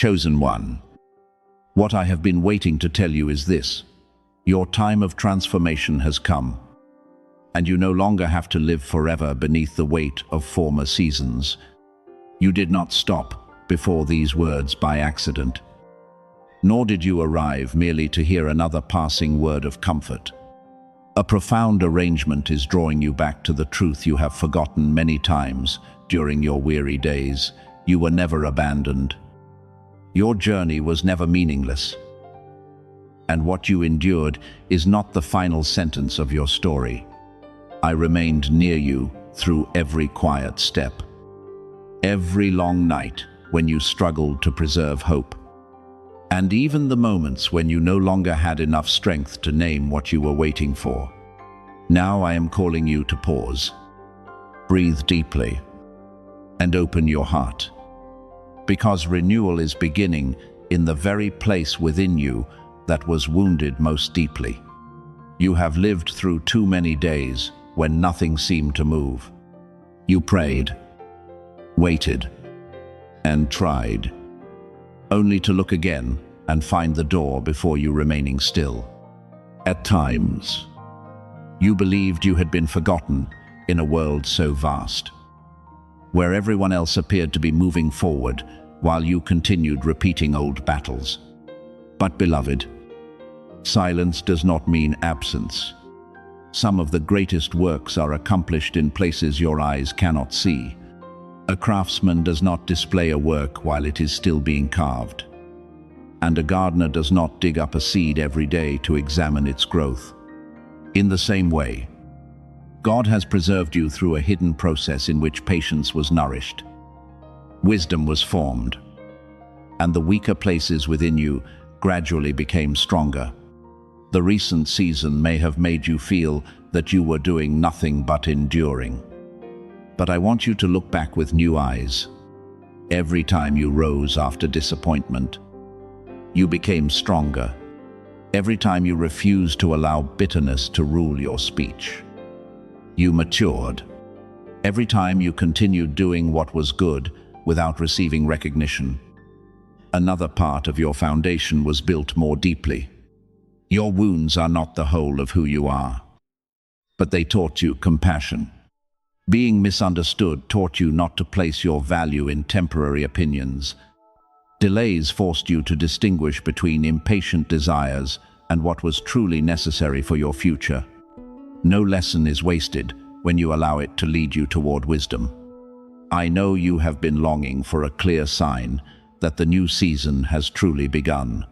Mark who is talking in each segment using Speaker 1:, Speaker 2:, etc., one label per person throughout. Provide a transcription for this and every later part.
Speaker 1: Chosen one, what I have been waiting to tell you is this. Your time of transformation has come, and you no longer have to live forever beneath the weight of former seasons. You did not stop before these words by accident, nor did you arrive merely to hear another passing word of comfort. A profound arrangement is drawing you back to the truth you have forgotten many times during your weary days. You were never abandoned. Your journey was never meaningless. And what you endured is not the final sentence of your story. I remained near you through every quiet step, every long night when you struggled to preserve hope, and even the moments when you no longer had enough strength to name what you were waiting for. Now I am calling you to pause, breathe deeply, and open your heart, because renewal is beginning in the very place within you that was wounded most deeply. You have lived through too many days when nothing seemed to move. You prayed, waited, and tried, only to look again and find the door before you remaining still. At times, you believed you had been forgotten in a world so vast, where everyone else appeared to be moving forward while you continued repeating old battles. But beloved, silence does not mean absence. Some of the greatest works are accomplished in places your eyes cannot see. A craftsman does not display a work while it is still being carved. And a gardener does not dig up a seed every day to examine its growth. In the same way, God has preserved you through a hidden process in which patience was nourished, wisdom was formed, and the weaker places within you gradually became stronger. The recent season may have made you feel that you were doing nothing but enduring. But I want you to look back with new eyes. Every time you rose after disappointment, you became stronger. Every time you refused to allow bitterness to rule your speech, you matured. Every time you continued doing what was good without receiving recognition, another part of your foundation was built more deeply. Your wounds are not the whole of who you are, but they taught you compassion. Being misunderstood taught you not to place your value in temporary opinions. Delays forced you to distinguish between impatient desires and what was truly necessary for your future. No lesson is wasted when you allow it to lead you toward wisdom. I know you have been longing for a clear sign that the new season has truly begun.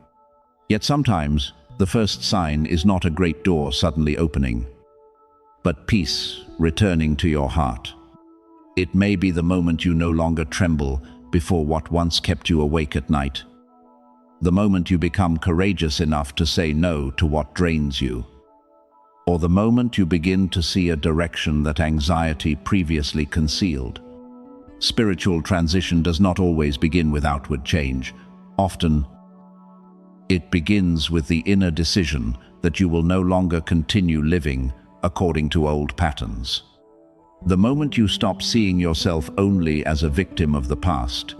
Speaker 1: Yet sometimes, the first sign is not a great door suddenly opening, but peace returning to your heart. It may be the moment you no longer tremble before what once kept you awake at night. The moment you become courageous enough to say no to what drains you. Or the moment you begin to see a direction that anxiety previously concealed. Spiritual transition does not always begin with outward change. Often, it begins with the inner decision that you will no longer continue living according to old patterns. The moment you stop seeing yourself only as a victim of the past,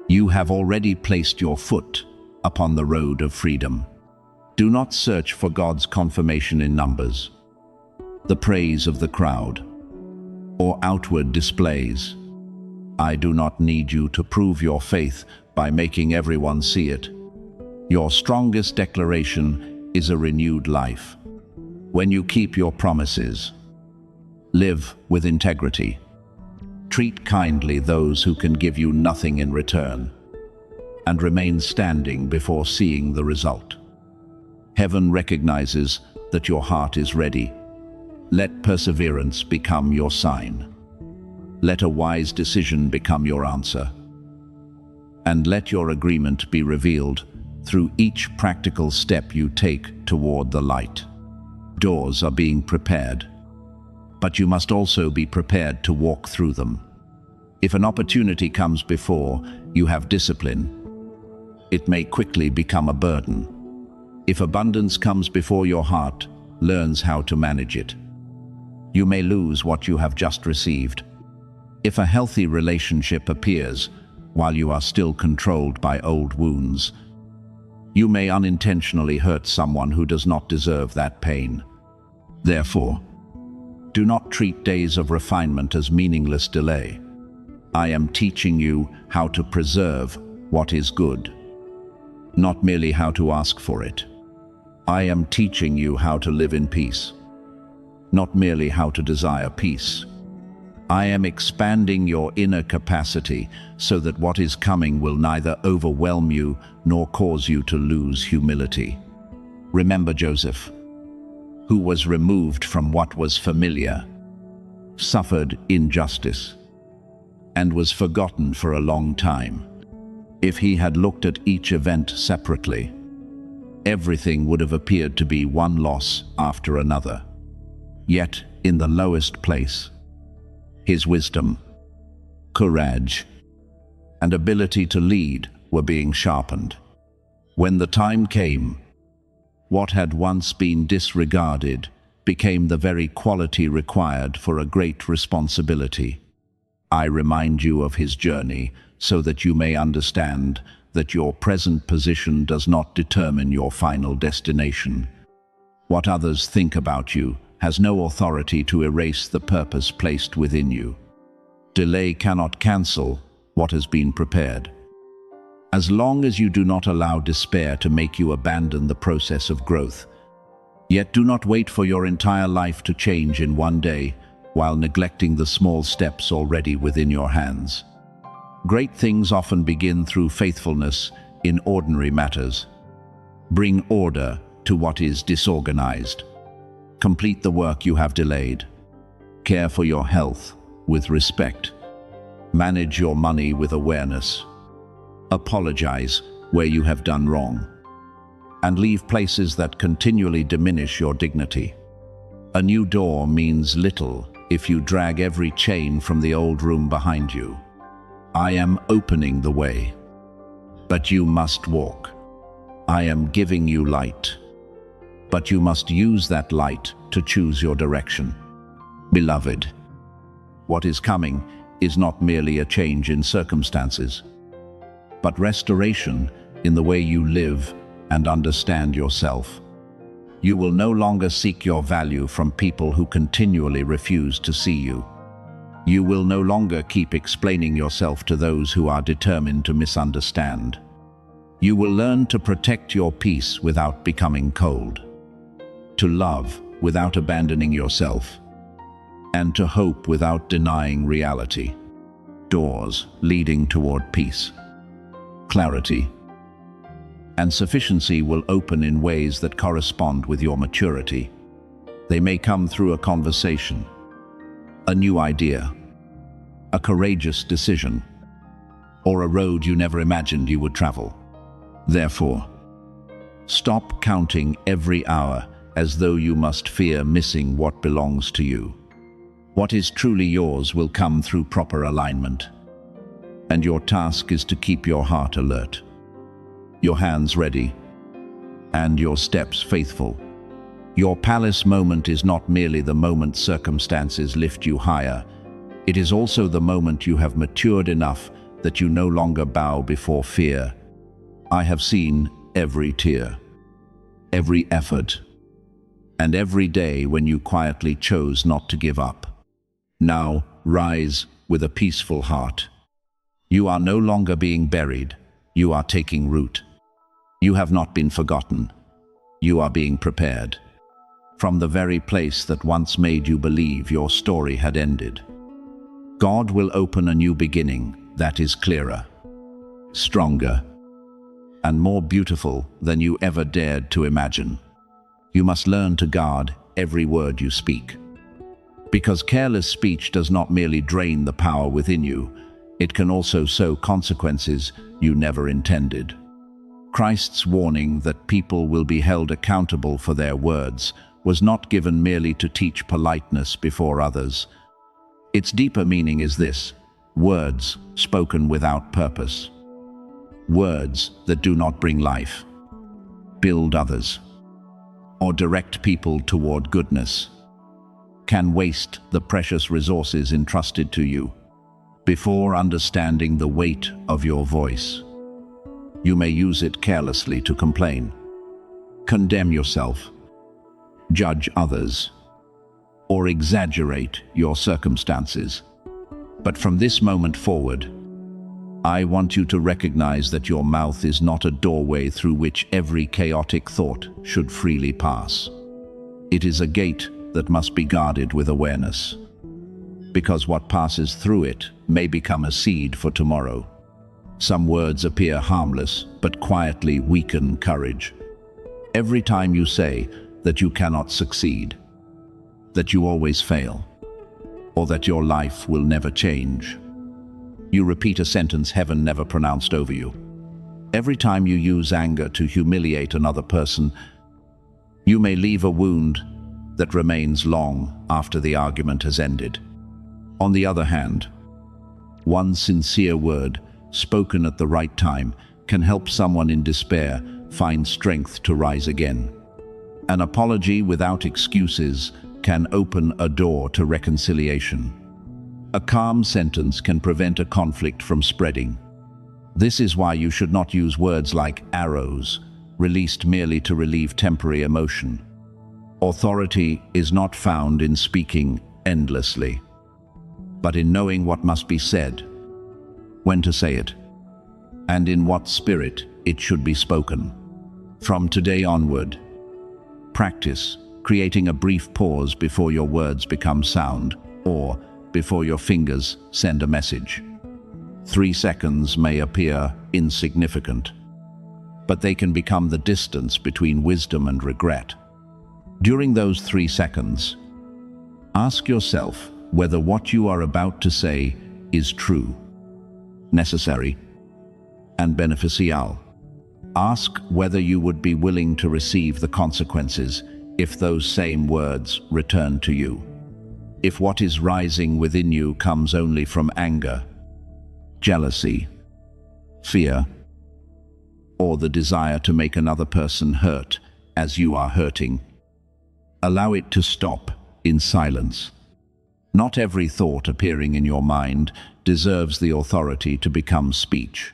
Speaker 1: you have already placed your foot upon the road of freedom. Do not search for God's confirmation in numbers, the praise of the crowd, or outward displays. I do not need you to prove your faith by making everyone see it. Your strongest declaration is a renewed life. When you keep your promises, live with integrity, treat kindly those who can give you nothing in return, and remain standing before seeing the result. Heaven recognizes that your heart is ready. Let perseverance become your sign. Let a wise decision become your answer. And let your agreement be revealed through each practical step you take toward the light. Doors are being prepared, but you must also be prepared to walk through them. If an opportunity comes before you have discipline, it may quickly become a burden. If abundance comes before your heart learns how to manage it, you may lose what you have just received. If a healthy relationship appears while you are still controlled by old wounds. You may unintentionally hurt someone who does not deserve that pain. Therefore, do not treat days of refinement as meaningless delay. I am teaching you how to preserve what is good, not merely how to ask for it. I am teaching you how to live in peace, not merely how to desire peace. I am expanding your inner capacity so that what is coming will neither overwhelm you nor cause you to lose humility. Remember Joseph, who was removed from what was familiar, suffered injustice, and was forgotten for a long time. If he had looked at each event separately, everything would have appeared to be one loss after another. Yet, in the lowest place, his wisdom, courage, and ability to lead were being sharpened. When the time came, what had once been disregarded became the very quality required for a great responsibility. I remind you of his journey so that you may understand that your present position does not determine your final destination. What others think about you has no authority to erase the purpose placed within you. Delay cannot cancel what has been prepared. As long as you do not allow despair to make you abandon the process of growth, yet do not wait for your entire life to change in one day while neglecting the small steps already within your hands. Great things often begin through faithfulness in ordinary matters. Bring order to what is disorganized. Complete the work you have delayed. Care for your health with respect. Manage your money with awareness. Apologize where you have done wrong. And leave places that continually diminish your dignity. A new door means little if you drag every chain from the old room behind you. I am opening the way, but you must walk. I am giving you light, but you must use that light to choose your direction. Beloved, what is coming is not merely a change in circumstances, but restoration in the way you live and understand yourself. You will no longer seek your value from people who continually refuse to see you. You will no longer keep explaining yourself to those who are determined to misunderstand. You will learn to protect your peace without becoming cold, to love without abandoning yourself, and to hope without denying reality. Doors leading toward peace, clarity, and sufficiency will open in ways that correspond with your maturity. They may come through a conversation, a new idea, a courageous decision, or a road you never imagined you would travel. Therefore, stop counting every hour as though you must fear missing what belongs to you. What is truly yours will come through proper alignment, and your task is to keep your heart alert, your hands ready, and your steps faithful. Your palace moment is not merely the moment circumstances lift you higher, it is also the moment you have matured enough that you no longer bow before fear. I have seen every tear, every effort, and every day when you quietly chose not to give up. Now, rise with a peaceful heart. You are no longer being buried, you are taking root. You have not been forgotten, you are being prepared. From the very place that once made you believe your story had ended, God will open a new beginning that is clearer, stronger, and more beautiful than you ever dared to imagine. You must learn to guard every word you speak, because careless speech does not merely drain the power within you, it can also sow consequences you never intended. Christ's warning that people will be held accountable for their words was not given merely to teach politeness before others. Its deeper meaning is this: words spoken without purpose, words that do not bring life, build others, or direct people toward goodness, can waste the precious resources entrusted to you. before understanding the weight of your voice. You may use it carelessly to complain, condemn yourself, judge others, or exaggerate your circumstances. But from this moment forward, I want you to recognize that your mouth is not a doorway through which every chaotic thought should freely pass. It is a gate that must be guarded with awareness, because what passes through it may become a seed for tomorrow. Some words appear harmless, but quietly weaken courage. Every time you say that you cannot succeed, that you always fail, or that your life will never change, you repeat a sentence heaven never pronounced over you. Every time you use anger to humiliate another person, you may leave a wound that remains long after the argument has ended. On the other hand, one sincere word, spoken at the right time, can help someone in despair find strength to rise again. An apology without excuses can open a door to reconciliation. A calm sentence can prevent a conflict from spreading. This is why you should not use words like arrows, released merely to relieve temporary emotion. Authority is not found in speaking endlessly, but in knowing what must be said, when to say it, and in what spirit it should be spoken. From today onward, practice creating a brief pause before your words become sound, or before your fingers send a message. 3 seconds may appear insignificant, but they can become the distance between wisdom and regret. During those 3 seconds, ask yourself whether what you are about to say is true, necessary, and beneficial. Ask whether you would be willing to receive the consequences if those same words return to you. If what is rising within you comes only from anger, jealousy, fear, or the desire to make another person hurt as you are hurting, allow it to stop in silence. Not every thought appearing in your mind deserves the authority to become speech.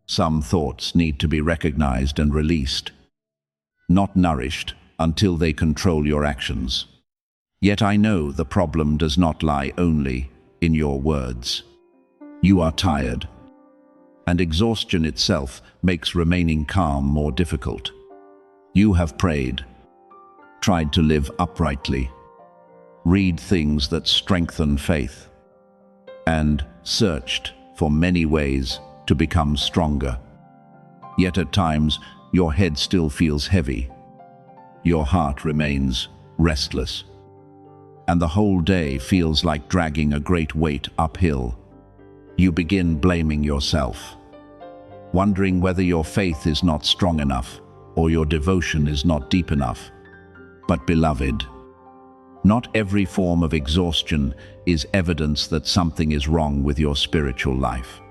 Speaker 1: Some thoughts need to be recognized and released, not nourished until they control your actions. Yet I know the problem does not lie only in your words. You are tired, and exhaustion itself makes remaining calm more difficult. You have prayed, tried to live uprightly, read things that strengthen faith, and searched for many ways to become stronger. Yet at times, your head still feels heavy. Your heart remains restless, and the whole day feels like dragging a great weight uphill. You begin blaming yourself, wondering whether your faith is not strong enough or your devotion is not deep enough. But beloved, not every form of exhaustion is evidence that something is wrong with your spiritual life.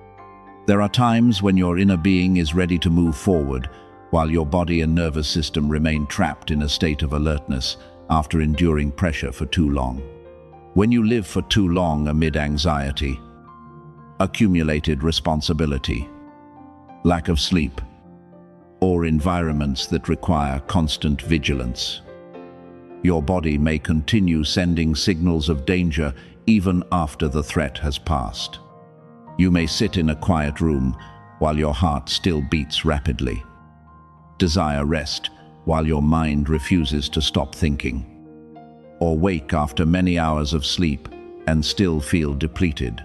Speaker 1: There are times when your inner being is ready to move forward, while your body and nervous system remain trapped in a state of alertness after enduring pressure for too long. When you live for too long amid anxiety, accumulated responsibility, lack of sleep, or environments that require constant vigilance, your body may continue sending signals of danger even after the threat has passed. You may sit in a quiet room while your heart still beats rapidly, desire rest while your mind refuses to stop thinking, or wake after many hours of sleep and still feel depleted.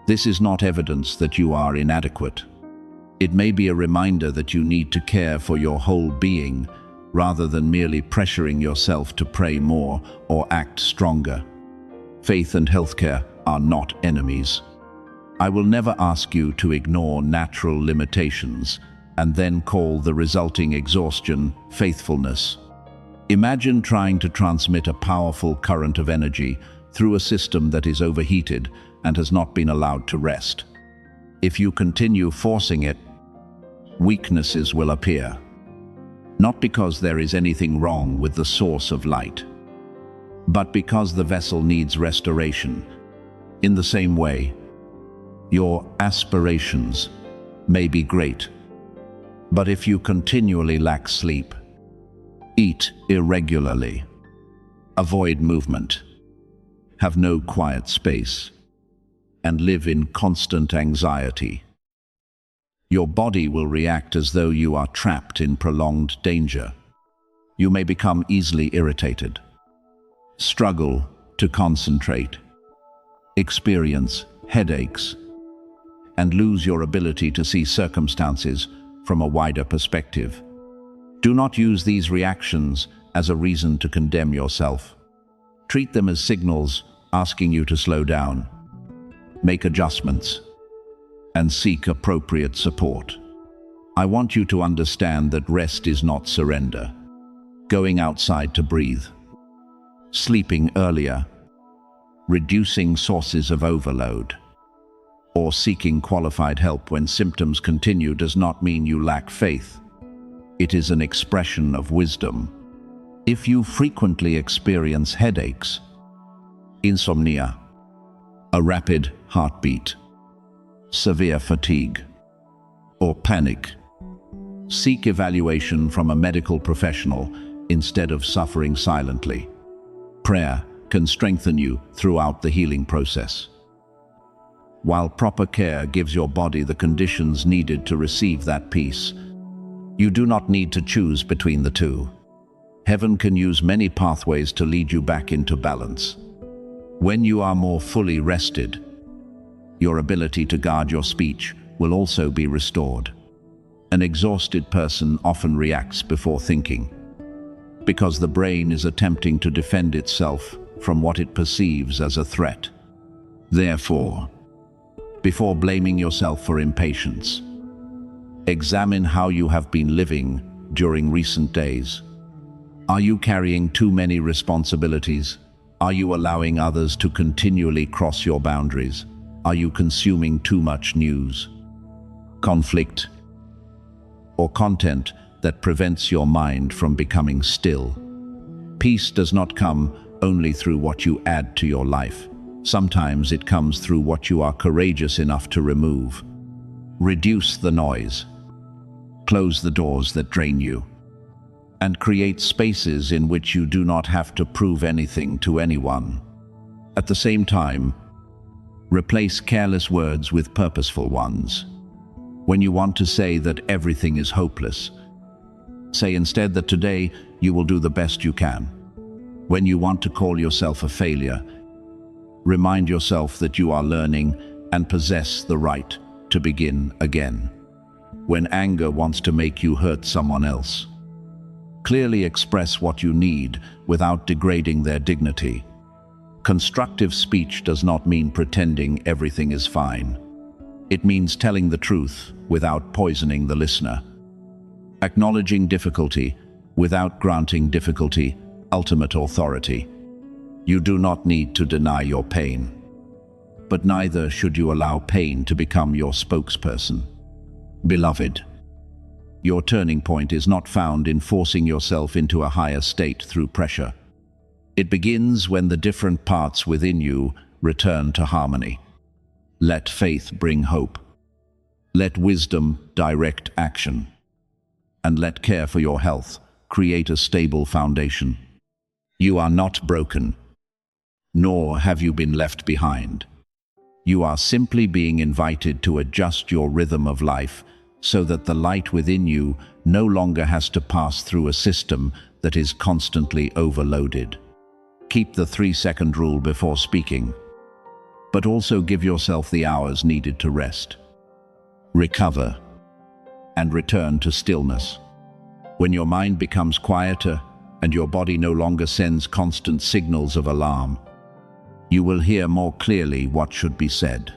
Speaker 1: This is not evidence that you are inadequate. It may be a reminder that you need to care for your whole being rather than merely pressuring yourself to pray more or act stronger. Faith and healthcare are not enemies. I will never ask you to ignore natural limitations and then call the resulting exhaustion faithfulness. Imagine trying to transmit a powerful current of energy through a system that is overheated and has not been allowed to rest. If you continue forcing it, weaknesses will appear. Not because there is anything wrong with the source of light, but because the vessel needs restoration. In the same way, Your aspirations may be great, but if you continually lack sleep, eat irregularly, avoid movement, have no quiet space, and live in constant anxiety, your body will react as though you are trapped in prolonged danger. You may become easily irritated, struggle to concentrate, experience headaches, and lose your ability to see circumstances from a wider perspective. Do not use these reactions as a reason to condemn yourself. Treat them as signals asking you to slow down, make adjustments, and seek appropriate support. I want you to understand that rest is not surrender. Going outside to breathe, sleeping earlier, reducing sources of overload, or seeking qualified help when symptoms continue does not mean you lack faith. It is an expression of wisdom. If you frequently experience headaches, insomnia, a rapid heartbeat, severe fatigue, or panic, seek evaluation from a medical professional instead of suffering silently. Prayer can strengthen you throughout the healing process. While proper care gives your body the conditions needed to receive that peace, you do not need to choose between the two. Heaven can use many pathways to lead you back into balance. When you are more fully rested, your ability to guard your speech will also be restored. An exhausted person often reacts before thinking, because the brain is attempting to defend itself from what it perceives as a threat. Therefore, before blaming yourself for impatience, examine how you have been living during recent days. Are you carrying too many responsibilities? Are you allowing others to continually cross your boundaries? Are you consuming too much news, conflict, or content that prevents your mind from becoming still? Peace does not come only through what you add to your life. Sometimes it comes through what you are courageous enough to remove. Reduce the noise, close the doors that drain you, and create spaces in which you do not have to prove anything to anyone. At the same time, replace careless words with purposeful ones. When you want to say that everything is hopeless, say instead that today you will do the best you can. When you want to call yourself a failure, remind yourself that you are learning and possess the right to begin again. When anger wants to make you hurt someone else, clearly express what you need without degrading their dignity. Constructive speech does not mean pretending everything is fine. It means telling the truth without poisoning the listener. Acknowledging difficulty without granting difficulty ultimate authority. You do not need to deny your pain, but neither should you allow pain to become your spokesperson. Beloved, your turning point is not found in forcing yourself into a higher state through pressure. It begins when the different parts within you return to harmony. Let faith bring hope. Let wisdom direct action. And let care for your health create a stable foundation. You are not broken, nor have you been left behind. You are simply being invited to adjust your rhythm of life so that the light within you no longer has to pass through a system that is constantly overloaded. Keep the 3-second rule before speaking, but also give yourself the hours needed to rest, recover, and return to stillness. When your mind becomes quieter and your body no longer sends constant signals of alarm, you will hear more clearly what should be said,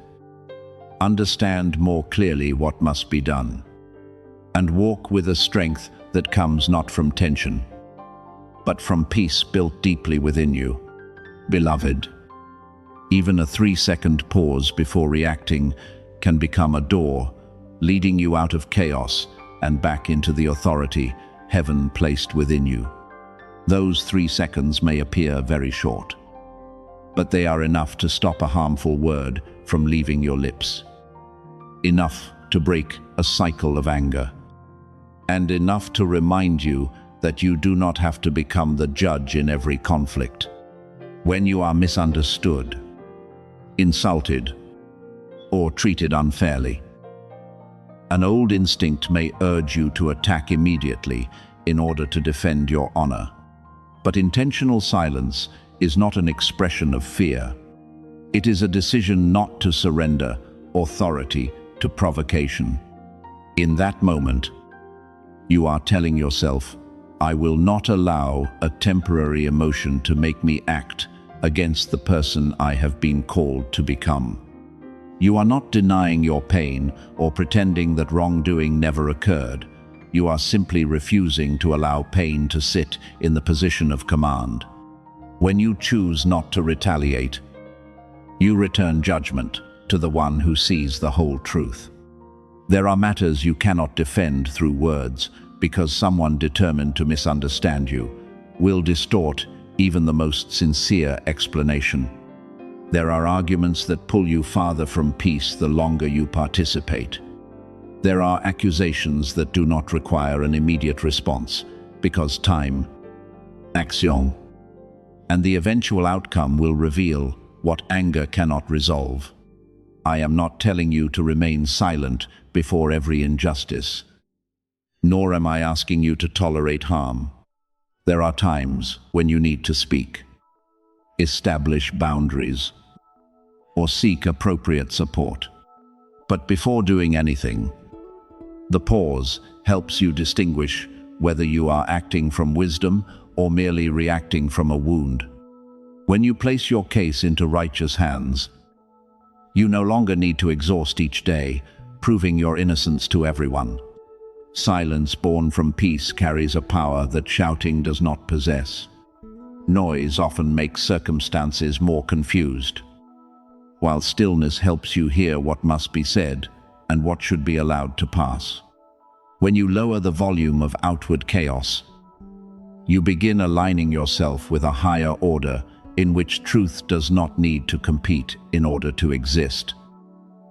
Speaker 1: understand more clearly what must be done, and walk with a strength that comes not from tension, but from peace built deeply within you. Beloved, even a 3-second pause before reacting can become a door, leading you out of chaos and back into the authority heaven placed within you. Those 3 seconds may appear very short, but they are enough to stop a harmful word from leaving your lips. enough to break a cycle of anger, and enough to remind you that you do not have to become the judge in every conflict. When you are misunderstood, insulted, or treated unfairly, an old instinct may urge you to attack immediately in order to defend your honor. But intentional silence is not an expression of fear. It is a decision not to surrender authority to provocation. In that moment, you are telling yourself, I will not allow a temporary emotion to make me act against the person I have been called to become. You are not denying your pain or pretending that wrongdoing never occurred. You are simply refusing to allow pain to sit in the position of command. When you choose not to retaliate, you return judgment to the one who sees the whole truth. There are matters you cannot defend through words because someone determined to misunderstand you will distort even the most sincere explanation. There are arguments that pull you farther from peace the longer you participate. There are accusations that do not require an immediate response because time, action, and the eventual outcome will reveal what anger cannot resolve. I am not telling you to remain silent before every injustice, nor am I asking you to tolerate harm. There are times when you need to speak, establish boundaries, or seek appropriate support. But before doing anything, the pause helps you distinguish whether you are acting from wisdom or merely reacting from a wound. When you place your case into righteous hands, you no longer need to exhaust each day, proving your innocence to everyone. Silence born from peace carries a power that shouting does not possess. Noise often makes circumstances more confused, while stillness helps you hear what must be said and what should be allowed to pass. When you lower the volume of outward chaos, you begin aligning yourself with a higher order in which truth does not need to compete in order to exist.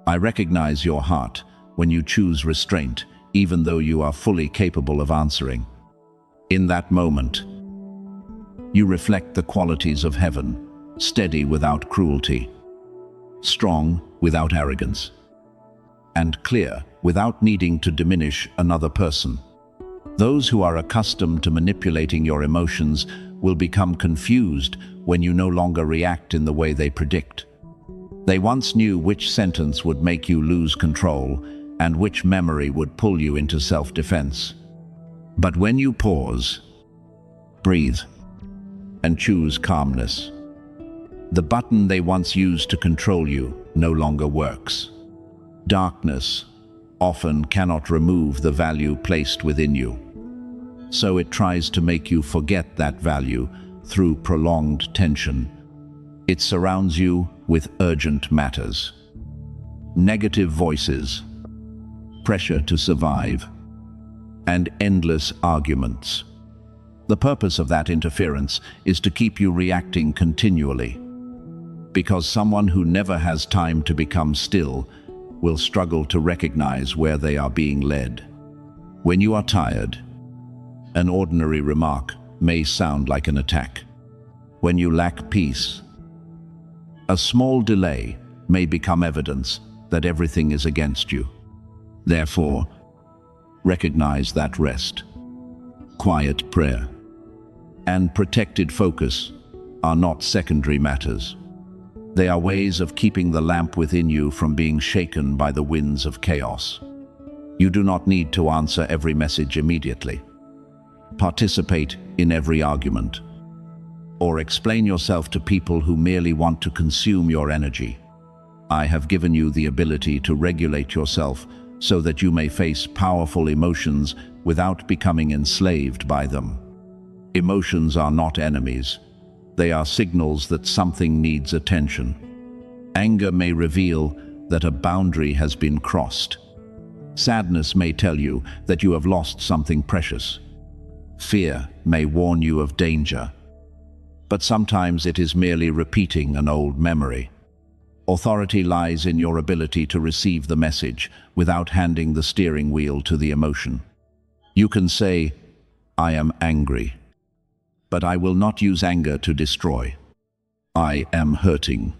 Speaker 1: I recognize your heart when you choose restraint, even though you are fully capable of answering. In that moment, you reflect the qualities of heaven, steady without cruelty, strong without arrogance, and clear without needing to diminish another person. Those who are accustomed to manipulating your emotions will become confused when you no longer react in the way they predict. They once knew which sentence would make you lose control and which memory would pull you into self-defense. But when you pause, breathe, and choose calmness, the button they once used to control you no longer works. Darkness often cannot remove the value placed within you, so it tries to make you forget that value through prolonged tension. It surrounds you with urgent matters, negative voices, pressure to survive, and endless arguments. The purpose of that interference is to keep you reacting continually, because someone who never has time to become still will struggle to recognize where they are being led. When you are tired, an ordinary remark may sound like an attack. When you lack peace, a small delay may become evidence that everything is against you. Therefore, recognize that rest, quiet prayer, and protected focus are not secondary matters. They are ways of keeping the lamp within you from being shaken by the winds of chaos. You do not need to answer every message immediately, participate in every argument, or explain yourself to people who merely want to consume your energy. I have given you the ability to regulate yourself so that you may face powerful emotions without becoming enslaved by them. Emotions are not enemies. They are signals that something needs attention. Anger may reveal that a boundary has been crossed. Sadness may tell you that you have lost something precious. Fear may warn you of danger. But sometimes it is merely repeating an old memory. Authority lies in your ability to receive the message without handing the steering wheel to the emotion. You can say, "I am angry, but I will not use anger to destroy. I am hurting,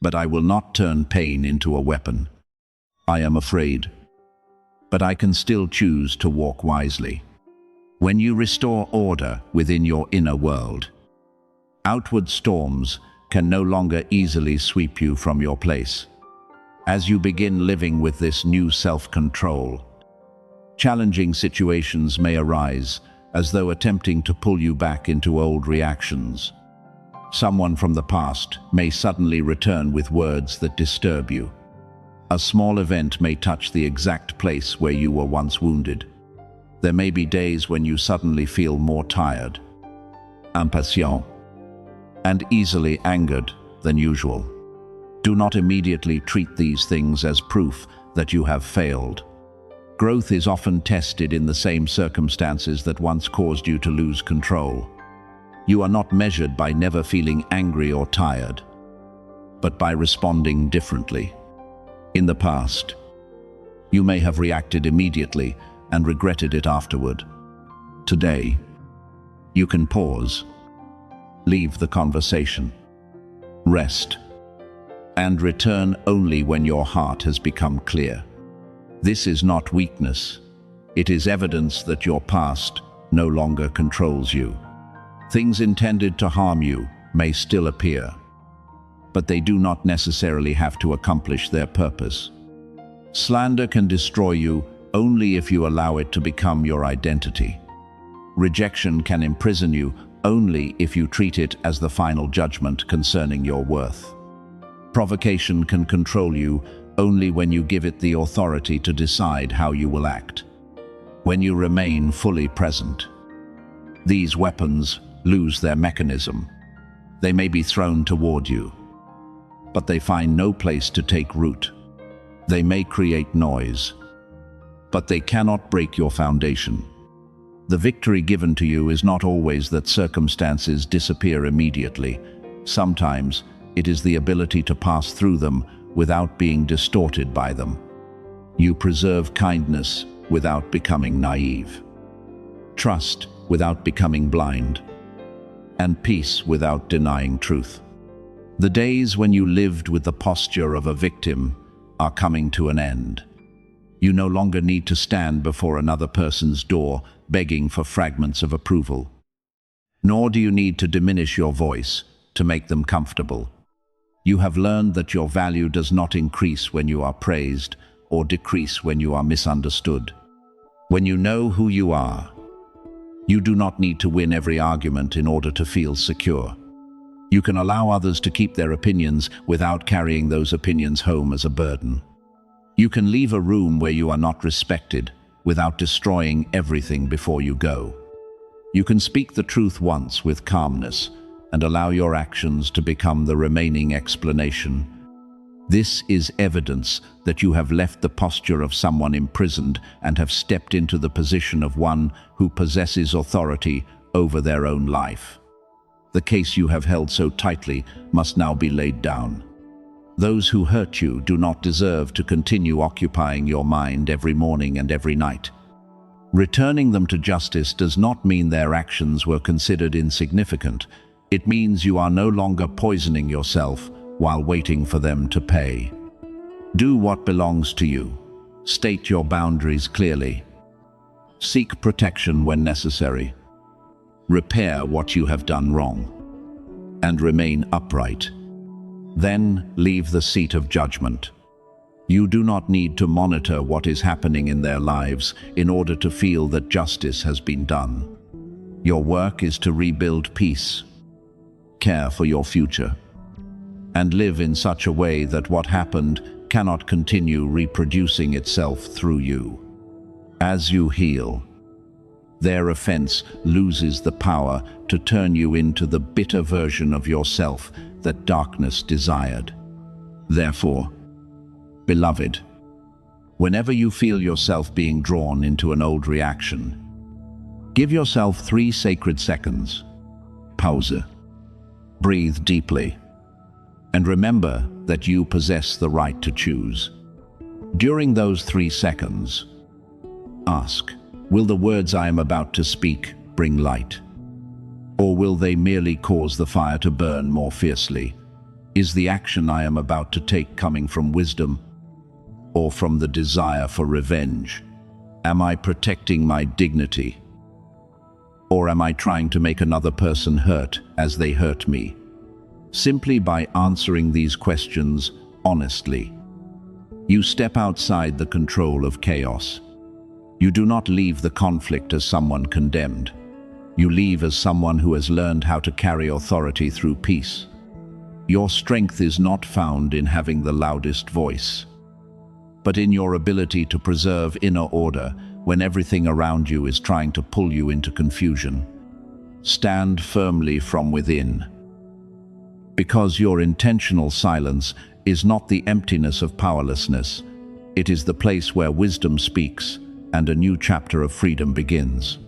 Speaker 1: but I will not turn pain into a weapon. I am afraid, but I can still choose to walk wisely." When you restore order within your inner world, outward storms can no longer easily sweep you from your place. As you begin living with this new self-control, challenging situations may arise as though attempting to pull you back into old reactions. Someone from the past may suddenly return with words that disturb you. A small event may touch the exact place where you were once wounded. There may be days when you suddenly feel more tired, impatient, and easily angered than usual. Do not immediately treat these things as proof that you have failed. Growth is often tested in the same circumstances that once caused you to lose control. You are not measured by never feeling angry or tired, but by responding differently. In the past, you may have reacted immediately and regretted it afterward. Today, you can pause, leave the conversation, rest, and return only when your heart has become clear. This is not weakness. It is evidence that your past no longer controls you. Things intended to harm you may still appear, but they do not necessarily have to accomplish their purpose. Slander can destroy you only if you allow it to become your identity. Rejection can imprison you only if you treat it as the final judgment concerning your worth. Provocation can control you only when you give it the authority to decide how you will act. When you remain fully present, these weapons lose their mechanism. They may be thrown toward you, but they find no place to take root. They may create noise, but they cannot break your foundation. The victory given to you is not always that circumstances disappear immediately. Sometimes it is the ability to pass through them without being distorted by them. You preserve kindness without becoming naive, trust without becoming blind, and peace without denying truth. The days when you lived with the posture of a victim are coming to an end. You no longer need to stand before another person's door begging for fragments of approval. Nor do you need to diminish your voice to make them comfortable. You have learned that your value does not increase when you are praised or decrease when you are misunderstood. When you know who you are, you do not need to win every argument in order to feel secure. You can allow others to keep their opinions without carrying those opinions home as a burden. You can leave a room where you are not respected without destroying everything before you go. You can speak the truth once with calmness and allow your actions to become the remaining explanation. This is evidence that you have left the posture of someone imprisoned and have stepped into the position of one who possesses authority over their own life. The case you have held so tightly must now be laid down. Those who hurt you do not deserve to continue occupying your mind every morning and every night. Returning them to justice does not mean their actions were considered insignificant. It means you are no longer poisoning yourself while waiting for them to pay. Do what belongs to you. State your boundaries clearly. Seek protection when necessary. Repair what you have done wrong, and remain upright. Then leave the seat of judgment. You do not need to monitor what is happening in their lives in order to feel that justice has been done. Your work is to rebuild peace, care for your future, and live in such a way that what happened cannot continue reproducing itself through you. As you heal, their offense loses the power to turn you into the bitter version of yourself that darkness desired. Therefore, beloved, whenever you feel yourself being drawn into an old reaction, give yourself 3 sacred seconds. Pause. Breathe deeply. And remember that you possess the right to choose. During those 3 seconds, ask, will the words I am about to speak bring light? Or will they merely cause the fire to burn more fiercely? Is the action I am about to take coming from wisdom or from the desire for revenge? Am I protecting my dignity? Or am I trying to make another person hurt as they hurt me? Simply by answering these questions honestly, you step outside the control of chaos. You do not leave the conflict as someone condemned. You leave as someone who has learned how to carry authority through peace. Your strength is not found in having the loudest voice, but in your ability to preserve inner order when everything around you is trying to pull you into confusion. Stand firmly from within, because your intentional silence is not the emptiness of powerlessness. It is the place where wisdom speaks and a new chapter of freedom begins.